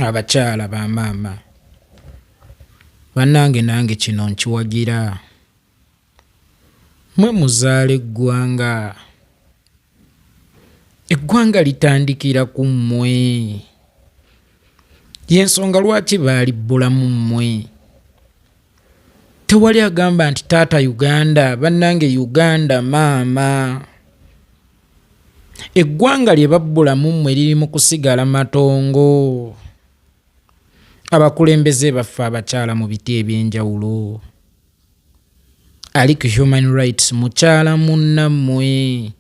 Abakyala ba maama bannange nange kino nkiwagira mwe muzaala eggwanga litandikira ku mmwe yensonga lwaki baalibbula mu mmwe tewali agamba nti taata Uganda bannange Uganda maama eggwanga lye babbula mu mmwe liri mu kusigala matongo abakulembeze baffe abakyala mu biti ebyenjawulo aliku human rights mukyala munnammwe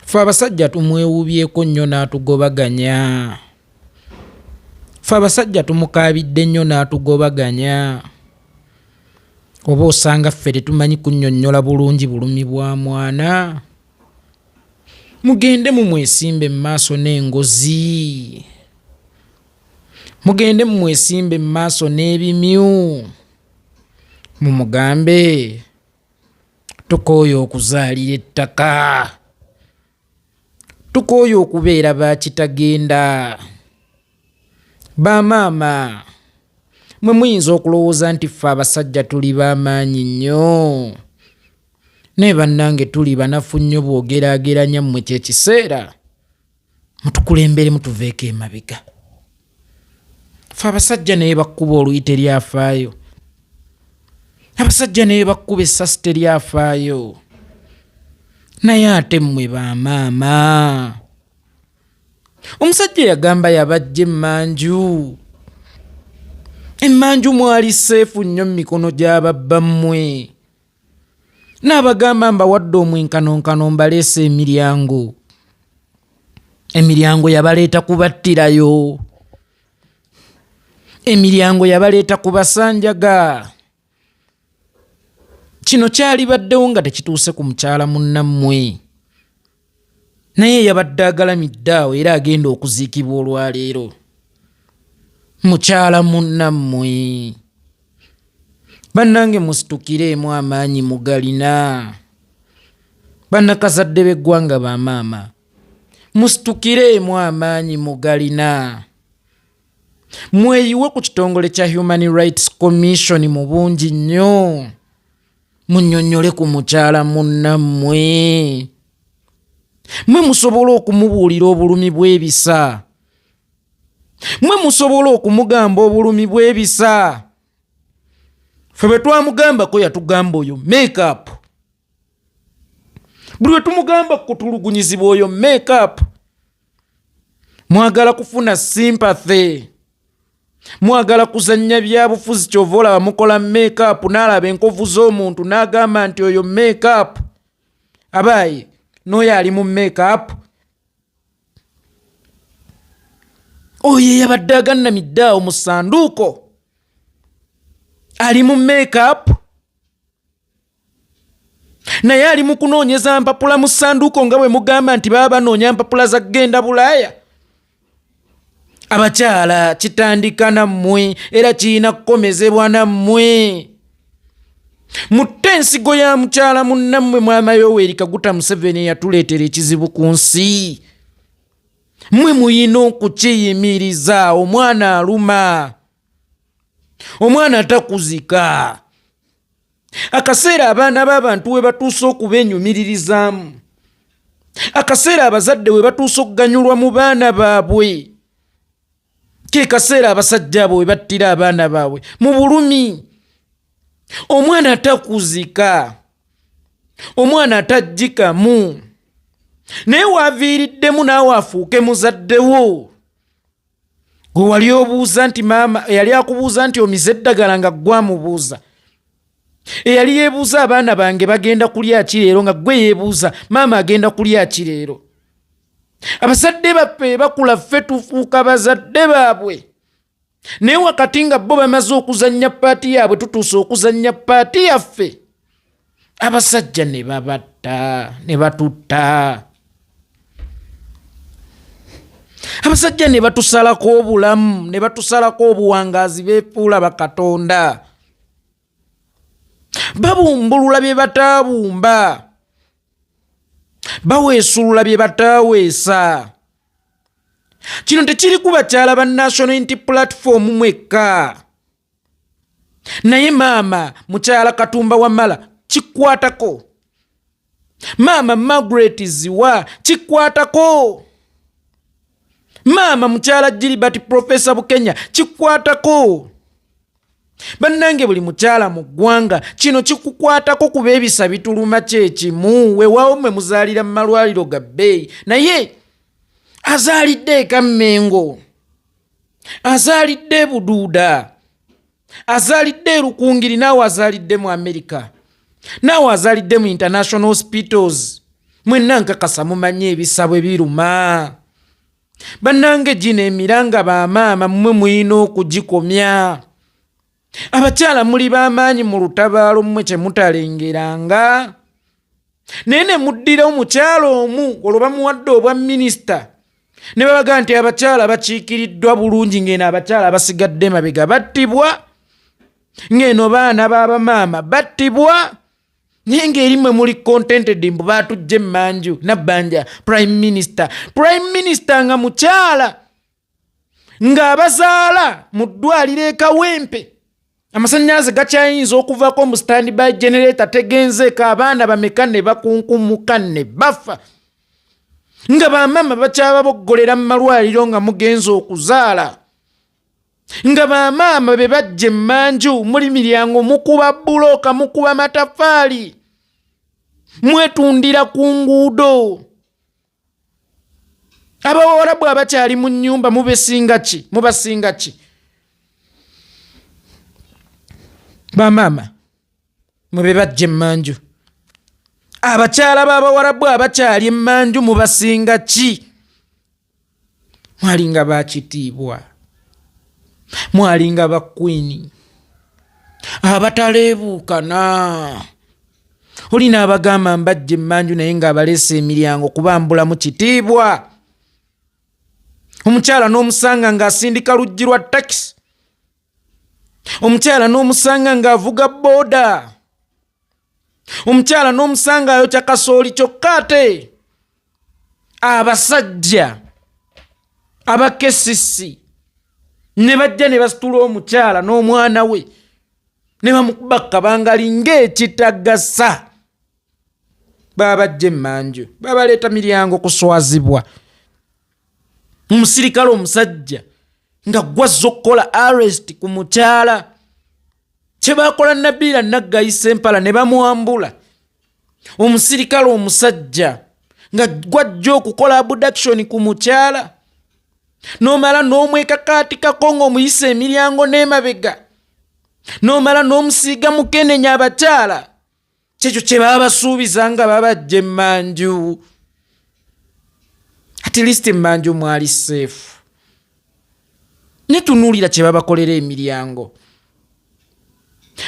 ffe abasajja tumwewuubyeko nnyo n'atugobaganya ffe abasajja tumukaabidde nnyo n'atugobaganya oba osanga ffe tetumanyi kunnyonnyola bulungi bulumi bwa mwana mugende mumwesimbe mu maaso n'engozi mugende mumwesimbe mu maaso n'ebimyu mumugambe tukooye okuzaalira ettaka tukooye okubeera bakitagenda bamaama mwe muyinza okulowooza nti ffe abasajja tuli b'amaanyi nnyo naye bannange tuli banafu nnyo bw'ogeraageranya mmwe kyekiseera mutukulembere mutuveeko emabega ffe abasajja naye bakkuba oluyi teryafaayo abasajja naye bakkuba essasi teryafaayo naye ate mmwe bamaama omusajja yagamba yabajja emmanju mwali seefu nnyo mu mikono gy'ababba mmwe n'abagamba mbawadde omwenkanonkano mbaleese emiryango yabaleeta kubattirayo emiryango yabaleeta kubasanjaga kino kyalibaddewo nga tekituuse ku mukyala munnammwe naye yabadde agalamidde awo era agenda okuziikibwa olwaleero mukyala munnammwe bannange musitukireemu amaanyi mugalina bannakazadde b'eggwanga ba maama musitukireemu amaanyi mugalina mweyiwe ku kitongole kya Human Rights Commission mu bungi nnyo munnyonnyole ku mukyala munnammwe mwe musobola okumubuulira obulumi bw'ebisa mwe musobola okumugamba obulumi bw'ebisa ffe bwe twamugambako yatugamba oyo make-up buli we tumugamba kutulugunyizibwa oyo make-up mwagala kufuna sympathy mwagala kuzannya byabufuzi kyova olaba mukola make-up n'alaba enkovu z'omuntu n'agamba nti oyo make-up abaayi n'oyo ali mu make-up oyo yabadde agannamidde awo mu ssanduuko ali mu make-up naye ali mu kunoonyeza mpapula mu ssanduuko nga bwe mugamba nti baba banoonya mpapula za kgenda Bulaaya. Abakyala kitandika nammwe era kirina kukomezebwa nammwe. Mutte ensigo ya mukyala munnammwe Mwama Yoweri Kaguta Museveni eyatuleetera ekizibu ku nsi. Mmwe muyina okukiyimiriza. Omwana aluma, omwana atakuzika. Akaseera abaana b'abantu we batuuse okubeenyumiririzaamu, akaseera abazadde we batuuse okuganyulwa mu baana baabwe, ke kaseera abasajja abo we battira abaana baabwe mu bulumi. Omwana atakuzika, omwana atajjikamu, naye waaviiriddemu naawe afuuke muzaddewo. Gwe wali obuuza nti maama eyali akubuuza nti omize eddagala nga ggwe amubuuza, eyali yeebuuza abaana bange bagenda kulya ki leero nga ggwe yeebuuza maama agenda kulya ki leero. Abazadde baffe bakula, ffe tufuuka bazadde baabwe, naye wakati nga bo bamaze okuzannya paati yaabwe tutuuse okuzannya paati yaffe, abasajja ne babatta ne batutta, abasajja ne batusalako obulamu, ne batusalako obuwangaazi, beefuula bakatonda, babumbulula bye bataabumba, baweesulula bye bataaweesa. kino tekiri ku bakyala ba National Unity Platform mwekka, naye maama mukyala Katumba Wamala kikwatako, maama Margaret Ziwa kikwatako, maama mukyala Gilbert Professor Bukenya kikwatako. Bannange buli mukyala mu ggwanga kino kikukwatako kuba ebisa bituluma kyekimu, weewaawo mwe muzaalira mu malwaliro ga bbeeyi, naye azaalidde Kammengo, azaalidde Buduuda, azaalidde Rukungiri, naawe azaalidde mu Amerika, naawe azaalidde mu international hospitals. Mwenna nkakasa mumanyi ebisa bwe biruma. Bannange gino emiranga bamaama mmwe mulina okugikomya. Abakyala muli b'amaanyi mu lutabaalo mmwe kye mutalengeranga. Naye ne muddira omukyala omu olwo bamuwadde obwa minisita, ne babaga nti abakyala bakiikiriddwa bulungi, ng'eno abakyala basigadde mabega battibwa, ng'eno baana b'abamaama battibwa. Naye ng'eri mwe muli contented mbu baatujja emmanju Nabbanja prime minister nga mukyala, ng'abazaala mu ddwaliro e Kawempe amasannyalaze gakyayinza okuvako mu standby generator tegenzeeko, abaana bameka ne bakunkumuka ne bafa, nga bamaama bakyababoggolera mu malwaliro nga mugenza okuzaala, nga bamaama be bajja emmanju muli miryango mukuba buloka, mukuba matafaali, mwetundira ku nguudo. Abawala bwe abakyali mu nnyumba mubasinga ki? Bamaama mwe bajja emmanju. Abakyala b'abawala bwe abakyali emmanju mubasinga ki? Mwalinga bakitiibwa, mwalinga bakwini abataleebuukana. Olina abagamba mbajja emmanju naye ng'abaleese emiryango kubambula mu kitiibwa. Omukyala n'omusanga ng'asindika luggi lwa takisi, omukyala n'omusanga ng'avuga booda, omukyala n'omusanga ayokya kasooli kyokka ate. Abasajja abakesisi ne bajja ne basitula omukyala n'omwana we ne bamukuba kabangali ng'ekitagasa. Babajja emmanju babaleeta miryango kuswazibwa. Omusirikale omusajja nga gwazza okukola arrest ku mukyala, kye baakola Nabiira Naggayisa Empala ne bamuwambula. Omusirikale omusajja nga gwajja okukola abduction ku mukyala, n'omala n'omwekakaatikako ng'omuyisa emiryango n'emabega, n'omala n'omusiiga mukenenya abakyala. Kyekyo kye baba basuubiza nga babajja emmanju. At least emmanju mwali safe. Ne tunuulira kye babakolera emiryango.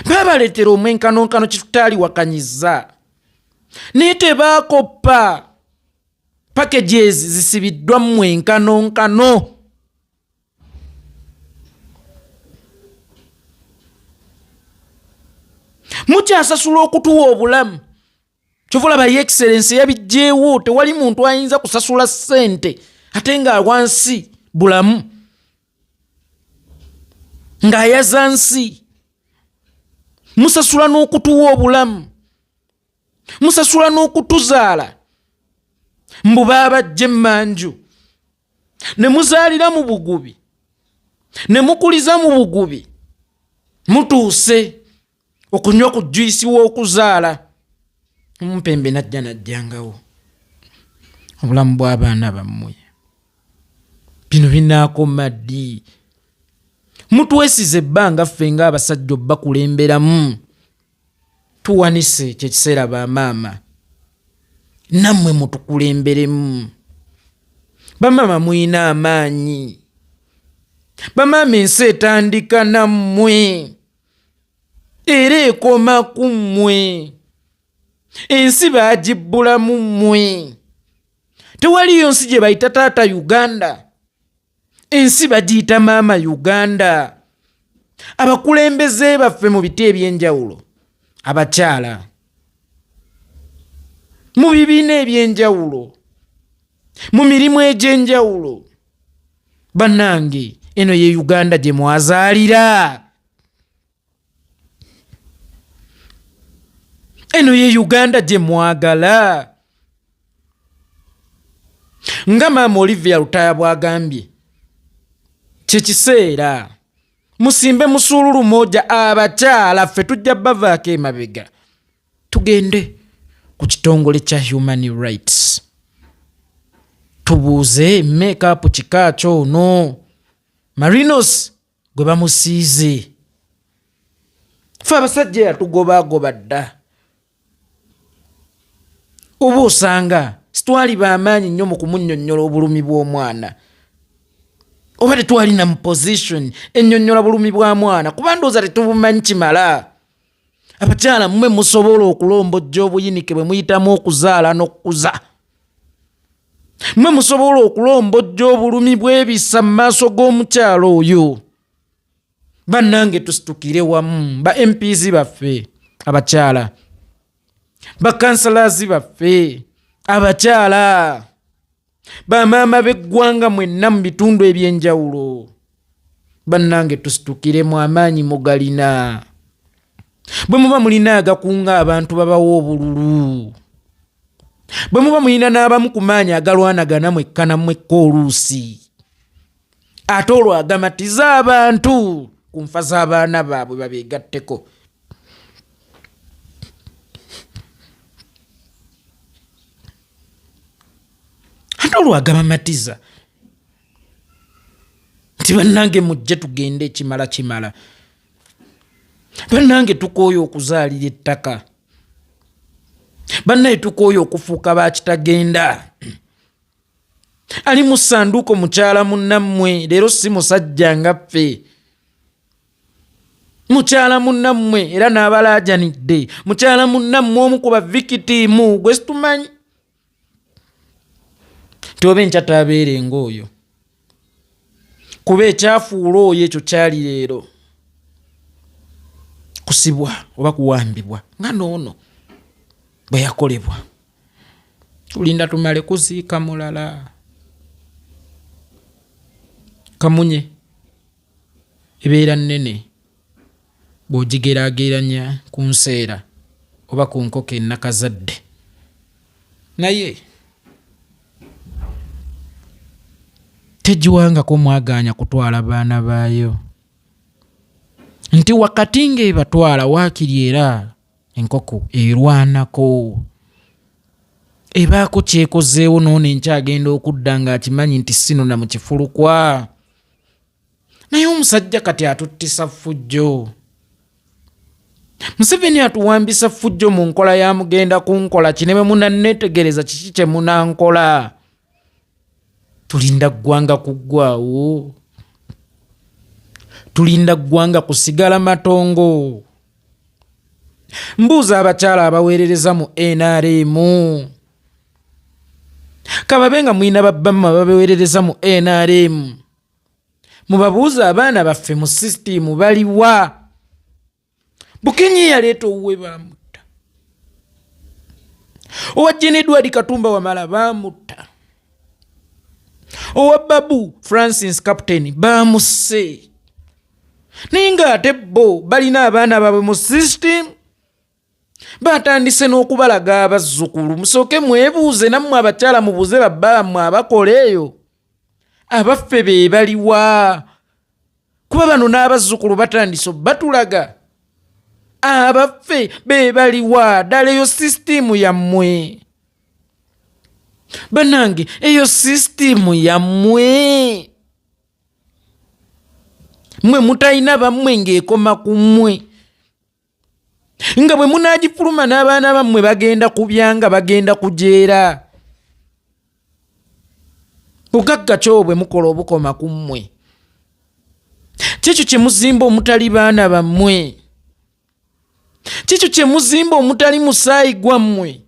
Babaleetera omwenkanonkano kitutaaliwakanyiza, naye tebaakoppa. Packages zisibiddwa mu enkanonkano. Mukyasasula okutuwa obulamu. Kyova olaba Your Excellency yabijjeewo, tewali muntu ayinza kusasula ssente ate nga wansi bulamu, ng'ayaza nsi. Musasula n'okutuwa obulamu, musasula n'okutuzaala. Mbu babajja emmanju ne muzaalira mu bugubi, ne mukuliza mu bugubi, mutuuse okunywa ku juice w'okuzaala. Omumpembe najjangawo obulamu bw'abaana bammwe. Bino binaakoma ddi? Mutwesize ebbanga ffe ng'abasajja obbakulemberamu. Tuwanise kyekiseera bamaama, nammwe mutukulemberemu. Bamaama muyina amaanyi, bamaama ensi etandika nammwe era ekoma ku mmwe. Ensi baagibbulamu mmwe. Tewaliyo nsi gye bayita taata Uganda, ensi bagiyita maama Uganda. Abakulembeze baffe mu biti eby'enjawulo, abakyala mu bibiina eby'enjawulo, mu mirimu egy'enjawulo, Bannange eno ye Uganda gye mwazaalira. Eno ye Uganda gye mwagala. Nga Maama Olivia Lutaya bwagambye, kye kiseera musimbe musululu moja abakyala ffe tujja bavaako emabega tugende ku kitongole kya human rights tubuuze make-up kika kyono Marinos gwe bamusiize. Ffe abasajja yatugobagoba dda. Oba osanga situwali b'amaanyi nnyo mu kumunnyonnyola obulumi bw'omwana, oba tetwalina mu position ennyonnyola bulumi bwa mwana kuba ndowooza tetubumanyi kimala. Abakyala mmwe musobola okulombojja obuyinike bwe muyitamu okuzaala n'okukuza. Mmwe musobola okulombojja obulumi bw'ebisa mu maaso g'omukyalo oyo. Bannange tusitukire wamu, ba MPs baffe abakyala, ba councillors baffe abakyala, bamaama b'eggwanga mwenna mu bitundu eby'enjawulo. Bannange tusitukiremu, amaanyi mugalina. Bwe muba mulina agakunga abantu babawa obululu, bwe muba mulina n'abamu ku maanyi agalwanagana mwekka na mwekka oluusi, ate olwo agamatiza abantu ku nfa z'abaana baabwe babeegatteko. Ate olwo agamamatiza nti bannange mujje tugende ekimala kimala. Bannange tukooye okuzaalira ettaka. Bannaye tukooye okufuuka bakitagenda. Ali mu ssanduuko mukyala munnammwe, leero si musajja nga ffe. Mukyala munnammwe era n'abalaajanidde. Mukyala munnammwe omu ku bavikitiimu gwe situmanyi. Tobe enkyata abeere ng'oyo. Kuba ekyafuula oyo ekyo kyali leero kusibwa oba kuwambibwa nga noono bwe yakolebwa. Tulinda tumale kuziika mulala. Kamunye ebeera nnene bw'ogigeraageranya ku nseera oba ku nkoko ennakazadde. Naye tegiwangako mwagaanya kutwala baana baayo. Nti wakati ng'ebatwala waakiri era enkoko erwanako. Ebaako kyekozeewo noono enkyagenda okudda ng'akimanyi nti sinona mu kifulukwa. Naye omusajja kati atuttisa ffujjo. Museveni atuwambisa ffujjo mu nkola ya mugenda kunkola kine bwe munanneetegereza kiki kye munankola. Tulinda ggwanga kuggwaawo. Tulinda ggwanga kusigala matongo. Mbuuza abakyala abaweerereza mu NRM. Kababe nga mulina babbamma babaweerereza mu NRM. Mubabuuza abaana baffe mu sisitimu baliwa. Bukenyi yaleeta owuwe baamutta. Owa Jane Edward Katumba Wamala baamutta. Owa Babu Francis Captain baamusse. Naye ng'ate bo balina abaana baabwe mu sisitimu. Batandise n'okubalaga abazzukulu. Musooke mwebuuze nammwe abakyala mubuuze babbammwe abakola eyo. Abaffe be baliwa. Kuba bano n'abazzukulu batandise batulaga. Abaffe be baliwa. Ddala eyo sisitimu yammwe. Bannange eyo sisitimu yammwe. Mmwe mutalina bammwe ng'ekoma ku mmwe. Nga bwe munaagifuluma n'abaana bammwe bagenda kubyanga bagenda kujeera. Bugagga kyo bwe mukola obukoma ku mmwe. Kikyo kye muzimba omutali baana bammwe. Kikyo kye muzimba omutali musaayi gwammwe.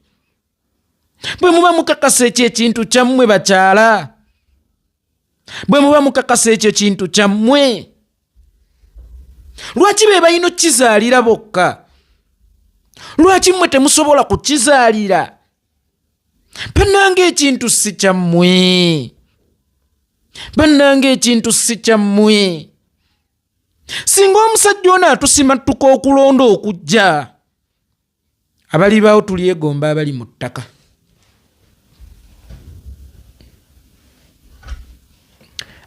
Bwe muba mukakasa ekyo ekintu kyammwe bakyala. Bwe muba mukakasa ekyo kintu kyammwe. Lwaki be balina okukizaalira bokka? Lwaki mmwe temusobola kukizaalira? Bannange ekintu si kyammwe. bannange ekintu si kyammwe. Singa omusajja ono atusimattuka okulonda okujja, abali baawo tulyegomba abali mu ttaka.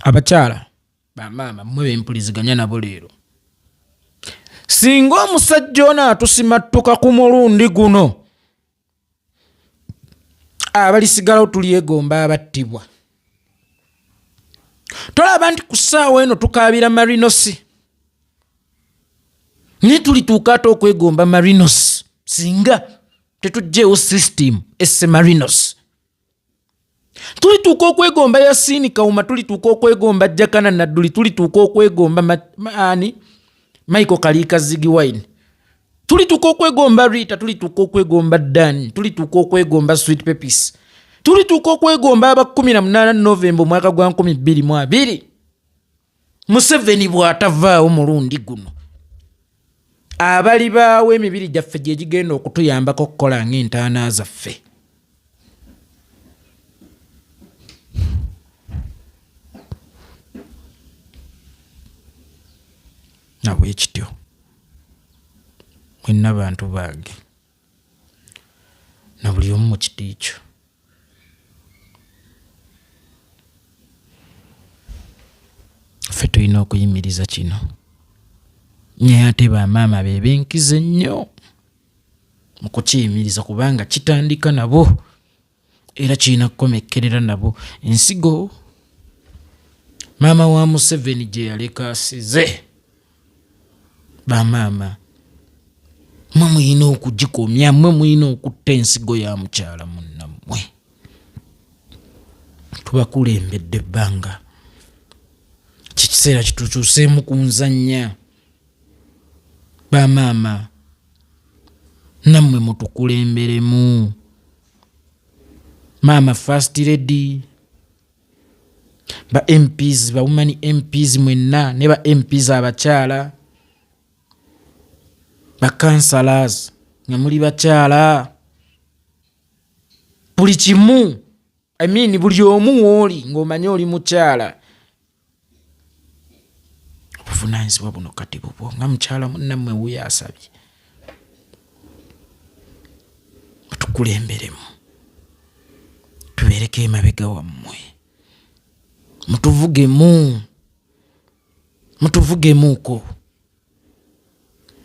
Abakyala bamaama mmwe bempuliziganya nabo leero, singa omusajja ono atusimattuka ku mulundi guno, abalisigalawo tulyegomba abattibwa. Tolaba nti ku ssaawa eno tukaabira marinosi, ne tulituuka ate okwegomba marinos singa tetugjeewo system esse marinos. Tulituuka okwegomba Yasini Kawuma, tulituuka okwegomba Jakana Nadduli, tulituuka okwegomba Michael Kaliika Ziggy Wine, tulituuka okwegomba Rita, tulituuka okwegomba Dan, tulituuka okwegomba Sweet Pepis, tulituuka okwegomba aba 18 Novemba mwaka gwa 2022. Museveni bw'atavaawo mulundi guno, abali baawo emibiri gyaffe gye gigenda okutuyambako okukola ng'entaana zaffe. Nabwekityo mwenna bantu bange, na buli omu mu kiti kyo, ffe tulina okuyimiriza kino. Naye ate bamaama be benkize nnyo mu kukiyimiriza, kubanga kitandika nabo era kirina kukomekkerera nabo. Ensigo maama wa Museveni gye yaleka asize, bamaama mmwe muyina okugikomya, mmwe muyina okutta ensigo ya mukyala munnammwe. Tubakulembedde ebbanga, kikiseera kitukyuseemu ku nzannya. Bamaama nammwe mutukulemberemu. Maama First Lady, ba MPs, ba women MPs mwenna, ne ba MPs abakyala, ba councillors nga muli bakyala, buli kimu, buli omu wooli ng'omanye oli mukyala. Obuvunaanyizibwa buno kati bubwo nga mukyala munnammwe wuyo asabye. Mutukulemberemu, tubeereko emabega wammwe, mutuvugemuuko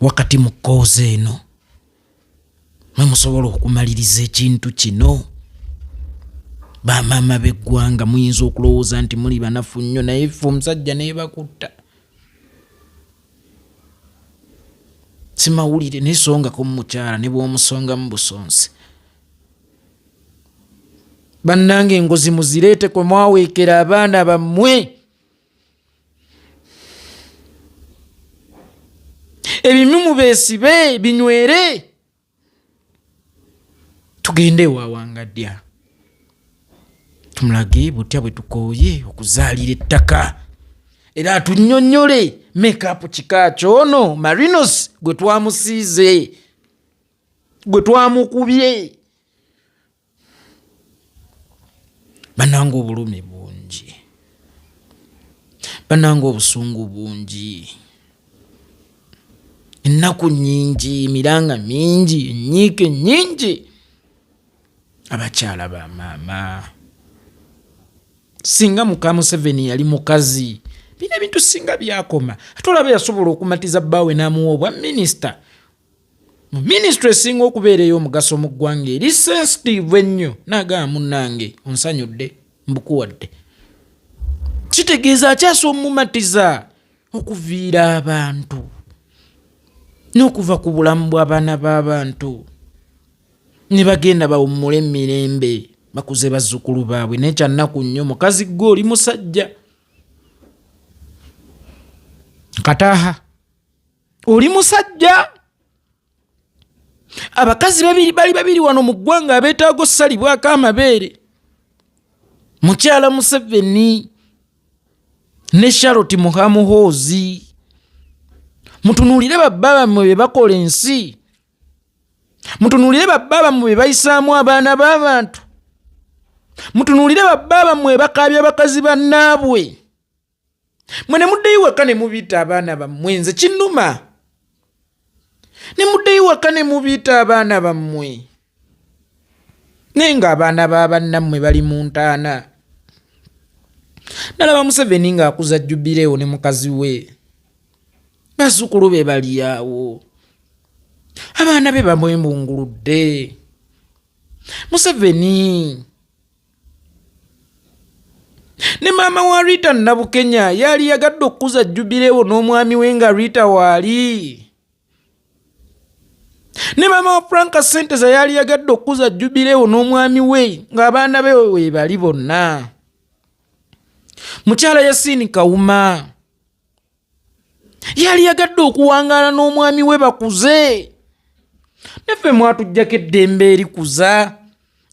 wakati mu kkoozi eno, mwe musobola okumaliriza ekintu kino. Bamaama b'eggwanga muyinza okulowooza nti muli banafu nnyo, naye ffe omusajja neebakutta. Si mawulire nesongako mu mukyala ne bw'omusonga mu busonsi. Bannange engozi muzireete kwe mwaweekera abaana bammwe. Ebimu mubeesibe binywere, tugende ewawangadya, tumulage butya bwe tukooye okuzaalira ettaka, era atunnyonnyole make-up kika kyono marinos gwe twamusiize, gwe twamukubye. Bannange obulumi bungi, bannange obusungu bungi, ennaku nnyingi, emiranga mingi, ennyiike nnyingi. Abakyala bamaama, singa muka Museveni yali mukazi, bino ebintu singa byakoma. Ate olaba yasobola okumatiza bbaawe n'amuwa obwa minisita mu minisitule esinga okubeera ey'omugaso mu ggwanga, eri sensitive ennyo. N'agamba munnange onsanyudde, mbukuwadde. Kitegeeza akyasa omumatiza okuviira abantu n'okuva ku bulamu bw'abaana b'abantu, ne bagenda bawummule emirembe, bakuze bazzukulu baabwe. Naye kyannaku nnyo, mukazi gwe oli musajja, Kataha oli musajja. Abakazi bali babiri wano mu ggwanga abeetaaga ossalibwako amabeere, mukyala Museveni ne Charlotte Muhamuhoozi. Mutunuulire babba bammwe be bakola ensi, mutunuulire babba bammwe be bayisaamu abaana b'abantu. mutunulire bababa mmwe bakabya bakazi bannaabwe mwe ne muddeyo waka ne mubiita abaana bammwe nze kinnuma ne muddeyo waka ne mubiita abaana bammwe naye ng'abaana b'abannammwe bali mu ntaana. Nalaba Museveni ng'akuza Jubilee ne mukazi we bazzukulu be bali awo abaana be bamwembunguludde. Museveni ne maama wa Rita Nabukenya yali yagadde okukuza Jubilee n'omwami we nga Rita waali. Ne maama wa Franka Senteza yali yagadde okukuza Jubilee n'omwami we ng'abaana be we bali bonna. Mukyala Yasini Kawuma yali yagadde okuwangaala n'omwami we bakuze. Naffe mwatujjako eddembe erikuza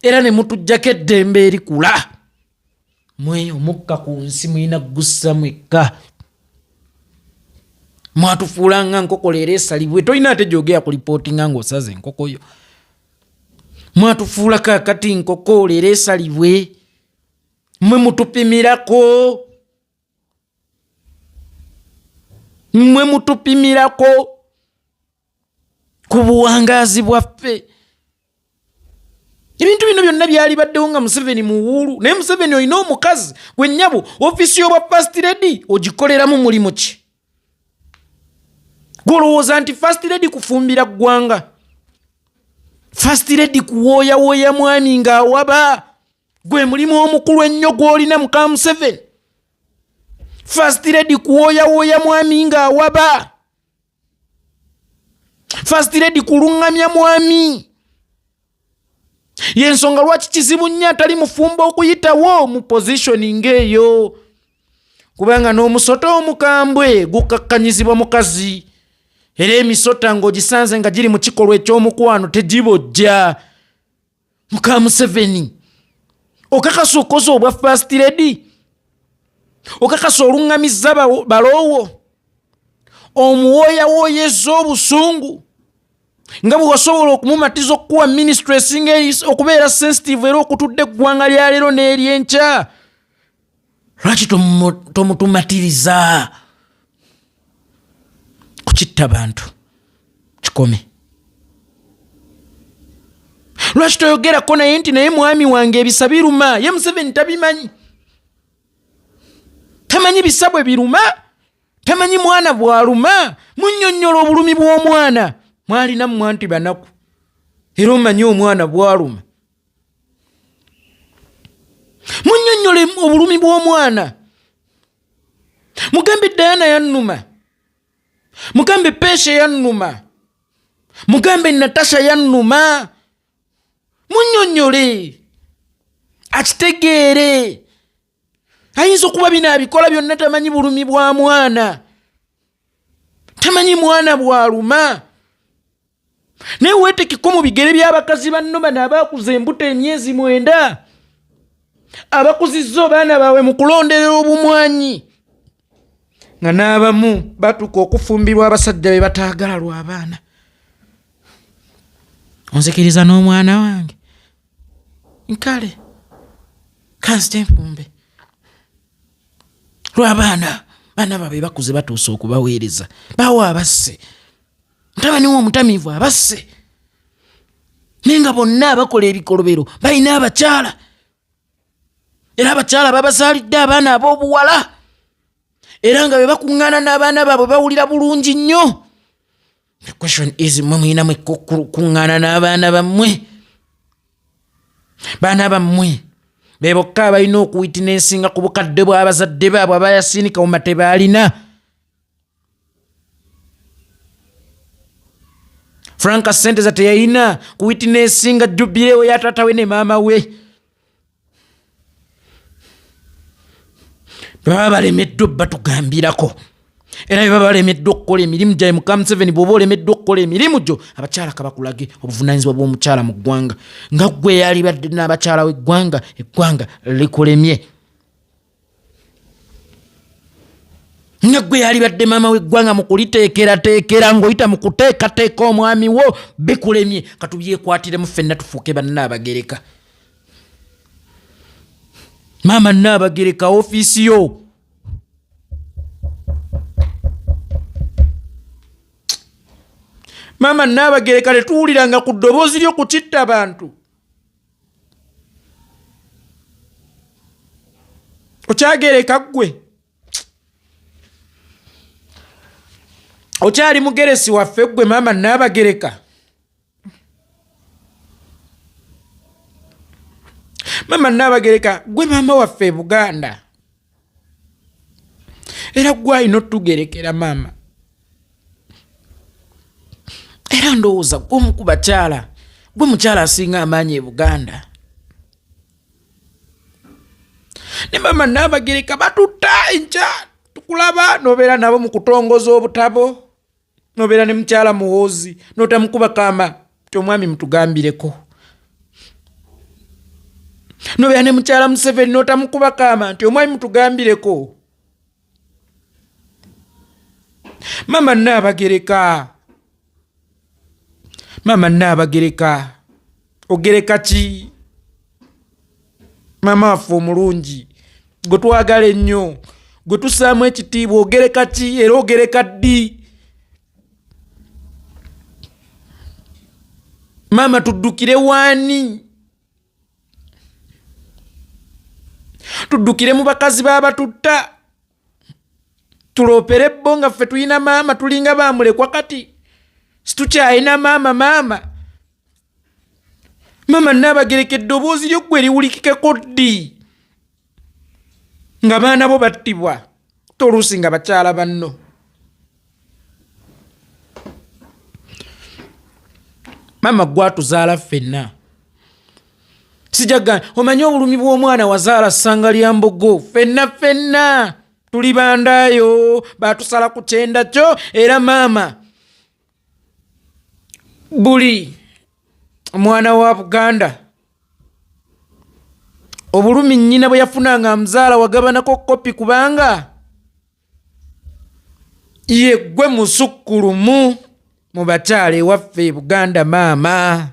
era ne mutujjako eddembe erikula. Mwe omukka ku nsi mulina gussa mwekka. Mwatufuula nga nkoko leero esalibwe. Tolina ate gyogera ku lipootinga ng'osaze enkoko yo. Mwatufuula kaakati nkoko leero esalibwe. Mwe mutupimirako. Mwe mutupimirako ku buwangaazi bwaffe. Ebintu bino byonna byali baddewo nga Museveni muwuulu. Naye Museveni olina omukazi gwe nnyabo ofiisi y'obwa First Lady ogikoleramu mulimu ki? Golowooza nti First Lady kufumbira ggwanga. First Lady kuwooyawooya mwami ng'awaba. Gwe mulimu omukulu ennyo gw'olina muka Museveni. First Lady kuwooyawooya mwami ng'awaba. First Lady kulungamya mwami. Yensonga lwaki kizibu nnyo atali mufumbo okuyitawo mu positioning eyo. Kubanga n'omusota omukambwe gukakkanyizibwa mukazi. Era emisota ng'ogisanze nga giri mu kikolwa eky'omukwano tegibojja. Muka Museveni okakasa okoze obwa First Lady. Okakasa olungamizza baloowo. Omuwooyawooyezza obusungu. Nga bwe wasobola okumumatiza okuwa ministry singa okubeera sensitive era okutudde eggwanga lya leero n'eryenkya. Lwaki tomutumatiriza kukitta bantu kikome? Lwaki toyogerako naye nti naye mwami wange ebisa biruma? Ye Museveni tabimanyi. Tamanyi bisa bwe biruma. Tamanyi mwana bw'aluma. Munnyonnyola obulumi bw'omwana. Mwalina mwanti banaku. Era omanyi omwana bw'aluma. Munnyonnyole obulumi bw'omwana. Mugambe Diana yannuma. Mugambe Pesha yannuma. Mugambe Natasha yannuma. Munnyonnyole. Akitegeere. Ayinza okuba bino abikola byonna tamanyi bulumi bwa mwana. Tamanyi mwana bw'aluma. Naye weetekeko mu bigere by'abakazi banno bano abaakuza embuto emyezi 9. Abakuzizza abaana baabwe mu kulonderera obumwanyi. Nga n'abamu batuuka okufumbirwa abasajja be bataagala lw'abaana. Onzikiriza n'omwana wange. Nkale. Kanzite nfumbe. Lw'abaana baabwe bakuze batuuse okubaweereza. Bawa abasse. Mutabani w'omutamiivu abasse. Naye nga bonna abakola ebikolobero balina abakyala. Era abakyala babazaalidde abaana ab'obuwala. Era nga be bakuŋŋaana n'abaana baabwe bawulira bulungi nnyo. The question is, mwe mulina kuŋŋaana n'abaana bammwe? Baana bammwe be bokka balina okuwitinesinga ku bukadde bw'abazadde baabwe abayasiini Kawuma tebaalina. Franka Senteza teyalina kuwitinesinga Jubilee we ya taata we ne maama we. Baba balemeddwa batugambirako. Era baba balemeddwa okukola emirimu gyabwe muka Museveni bw'oba olemeddwa okukola emirimu gyo abakyala kabakulage obuvunaanyizibwa bw'omukyala mu ggwanga. Nga ggwe yali badde n'abakyala w'eggwanga, eggwanga likulemye. Nga ggwe yali badde maama w'eggwanga mu kuliteekerateekera ng'oyita mu kuteekateeka omwami wo bikulemye. Katubyekwatiremu ffenna tufuuke banna abagereka. Maama Nnaabagereka ofiisi yo. Maama Nnaabagereka tetuwuliranga ku ddoboozi lyo kukitta abantu. Okyagereka ggwe. Okyali mugeresi waffe ggwe Maama Nnaabagereka. Maama Nnaabagereka gwe maama waffe Buganda. Era gwe alina otugerekera maama. Era ndowooza gwe ku bakyala, gwe mukyala asinga amaanyi e Buganda. Ne Maama Nnaabagereka batutta enkya tukulaba nobeera nabo mu kutongoza obutabo, nobeera ne mukyala Muhoozi n'otamukuba kama ti omwami mutugambireko. Nobeera ne mukyala Museveni n'otamukuba kama nti omwami mutugambireko. Maama Nnaabagereka, Maama Nnaabagereka, ogereka ki? Maama waffe omulungi, gwe twagala ennyo, gwe tussaamu ekitiibwa, ogereka ki era ogereka ddi? Maama tuddukire waani? Tuddukire mu bakazi b'abatutta? Tuloopere bo nga ffe tulina maama tulinga baamulekwa kati? Situkyalina maama maama? Maama Nnaabagereka eddoboozi lyo ggwe liwulikikeko ddi? Nga baana bo battibwa, toluusi nga bakyala banno. Maama gwatuzaala ffenna. Sijaga omanyi obulumi bw'omwana wazaala ssanga lya mbogo. Ffenna tuli bandaayo, baatusala ku kyenda kyo. Era maama, buli omwana wa Buganda obulumi nnyina bwe yafunanga amuzaala wagabanako kopi, kubanga ye gwe musukkulumu mu bakyala ewaffe Buganda maama.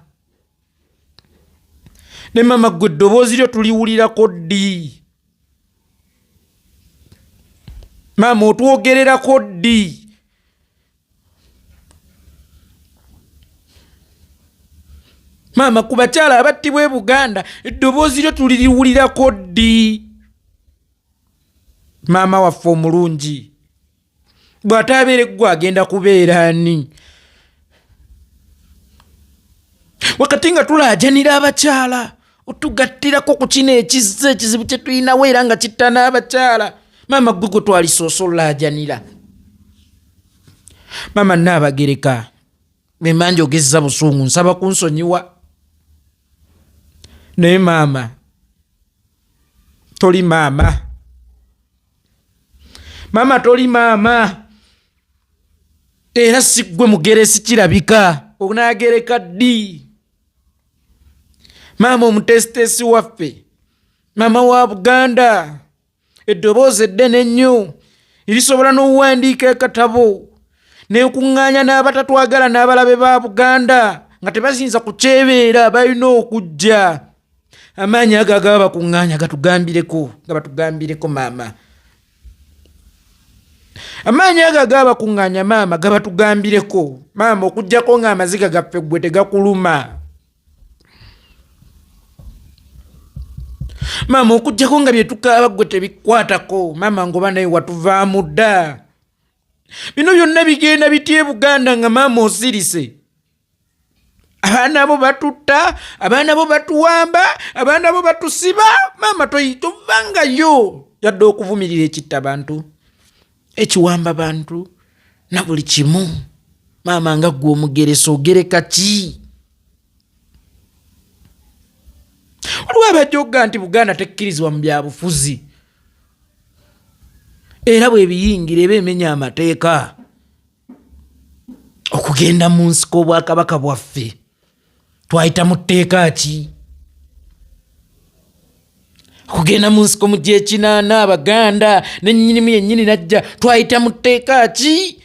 Ne maama gwe eddoboozi lyo tuliwulirako ddi? Maama otwogererako ddi? Maama ku bakyala abattibwa e Buganda eddoboozi lyo tuliriwulirako ddi? Maama waffe omulungi, bw'ataabeere ggwe agenda kubeera ani? Wakati nga tulaajanira abakyala otugattirako ku kino ekizze ekizibu kye tulinawo era nga kitta n'abakyala. Maama ggwe gwe twalisoosa olaajanira. Maama Nnaabagereka, bemba njogezza busungu, nsaba kunsonyiwa. Naye maama, toli maama. Maama toli maama. Era si ggwe mugeresi kirabika. Onaagereka ddi? Maama omutesitesi waffe, maama wa Buganda, eddoboozi eddene ennyo erisobola n'owandiika akatabo n'ekuŋŋaanya n'abatatwagala n'abalabe ba Buganda nga tebaziyinza kukyebeera, balina okujja. Amaanyi ago agaba bakuŋŋaanya gatugambireko, nga batugambireko maama. Amaanyi ago agaba bakuŋŋaanya maama gabatugambireko maama, okuggyako ng'amaziga gaffe ggwe tegakuluma. Maama okuggyako nga bye tukaaba ggwe tebikwatako maama, ngoba naye watuvaamu dda. Bino byonna bigenda bitya e Buganda nga maama osirise? Abaana bo batutta, abaana bo batuwamba, abaana bo batusiba. Maama tovangayo yadde okuvumirira ekitta bantu, ekiwamba bantu na buli kimu. Maama nga ggwe omugeresa ogereka ki? Waliwo abajogga nti Buganda tekkirizibwa mu byabufuzi, era bwe biyingira eba emenya amateeka. Okugenda mu nsiko obwakabaka bwaffe twayita mu tteeka ki? Okugenda mu nsiko mu gy'ekinaana Abaganda n'ennyinimu yennyini najja twayita mu tteeka ki?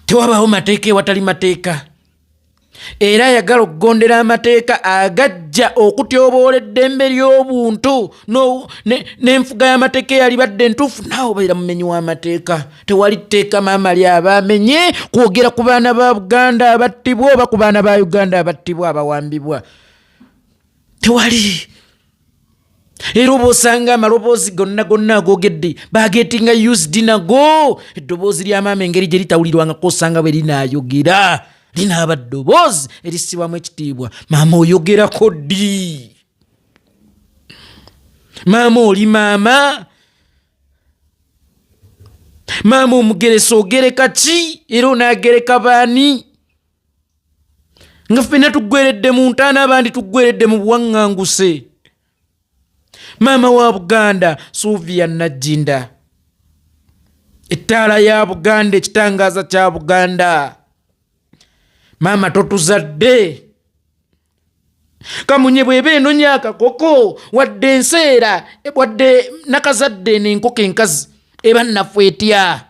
Tewabaawo mateeka ewatali mateeka. era ayagala okugondera amateeka agajja okutyoboola eddembe ly'obuntu n'enfuga y'amateeka eyali badde entuufu. naawe obeera mumenyi w'amateeka. tewali tteeka maama lyaba amenye kwogera ku baana ba Buganda abattibwa oba ku baana ba Uganda abattibwa abawambibwa. tewali. era oba osanga amaloboozi gonna agogedde bagetinga used nago. eddoboozi lya maama engeri gye litawulirwangako osanga bwe linaayogera linaaba ddoboozi erisibwamu ekitiibwa. maama oyogerako ddi? maama oli maama? maama omugeresa ogereka ki era onaagereka baani? nga ffenna tuggweredde mu ntaana abandi tuggweredde mu buwaŋŋanguse. maama wa Buganda Sylvia Najjinda, ettaala ya Buganda, ekitangaaza kya Buganda. maama totuzadde. kamunye bweba enonya akakoko wadde enseera wadde nakazadde n'enkoko enkazi eba naffe etya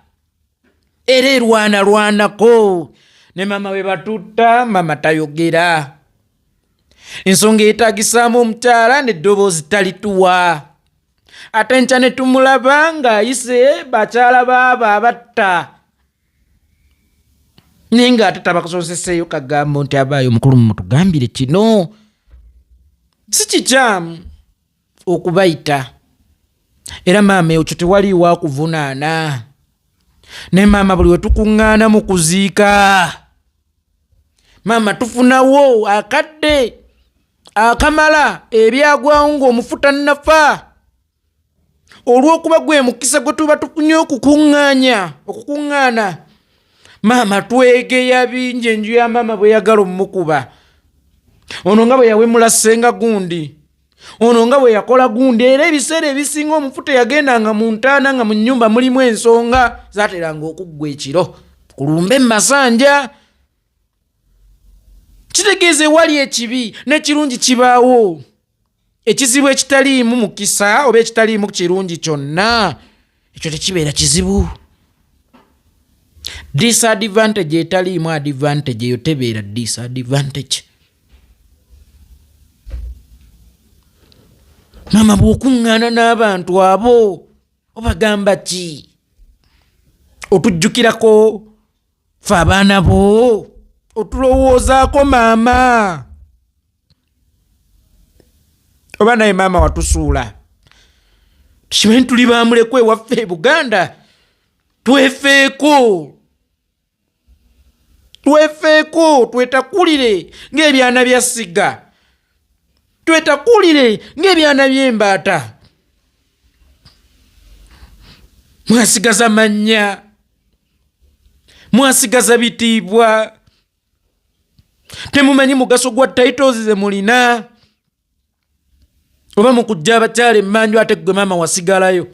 era erwanako. ne maama we batutta maama tayogera. ensonga etaagisaamu omukyala n'eddoboozi talituwa. ate nkya ne tumulaba ng'ayise bakyala baabo abatta. naye ng'ate tabakusoseseeyo kagambo nti abaayo omukulu mutugambire kino. si kikyamu okubayita. era maama ekyo tewaliiwo akuvunaana. ne maama buli we tukuŋŋaana mu kuziika maama tufunawo akadde akamala ebyagwawo ng'omufu tannafa. olw'okuba gwe mukisa gwe tuba tufunye okukuŋŋaana maama twegeya bingi. enju ya maama bwe yagala omukuba. ono nga bwe yawemula ssenga gundi, ono nga bwe yakola gundi. era ebiseera ebisinga omufu teyagendanga mu ntaana nga mu nnyumba mulimu ensonga zaateranga okuggwa ekiro kulumbe masanja. kitegeeza ewali ekibi n'ekirungi kibaawo. ekizibu ekitaliimu mukisa oba ekitaliimu kirungi kyonna ekyo tekibeera kizibu. disadvantage etaliimu advantage eyo tebeera disadvantage. maama bw'okuŋŋaana n'abantu abo obagamba ki? otujjukirako fe abaana bo? otulowoozaako maama? oba naye maama watusuula? tukimanyi tuli bamulekwa ewaffe e Buganda. twefeeko twetakulire ng'ebyana bya siga, twetakulire ng'ebyana by'embaata. mwasigaza mannya, mwasigaza bitiibwa, temumanyi mugaso gwa titles ze mulina. oba mukujja abakyala emmanju ate gwe maama wasigalayo.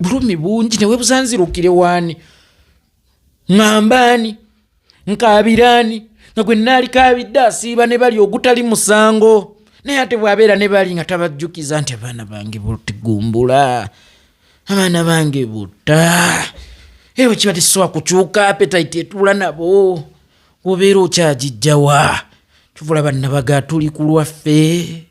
bulumi bungi newe buzanzirukire waani? ŋŋambaani nkaabiraani nga gwe naali kaabidde asiiba ne bali ogutali musango. naye ate bw'abeera ne bali nga tabajjukiza nti abaana bange butigumbula, abaana bange butta. era bwe kiba tekisobola kukyuka appetite etuula nabo obeera okyagijjawa. tuvula bannabaga tuli ku lwaffe.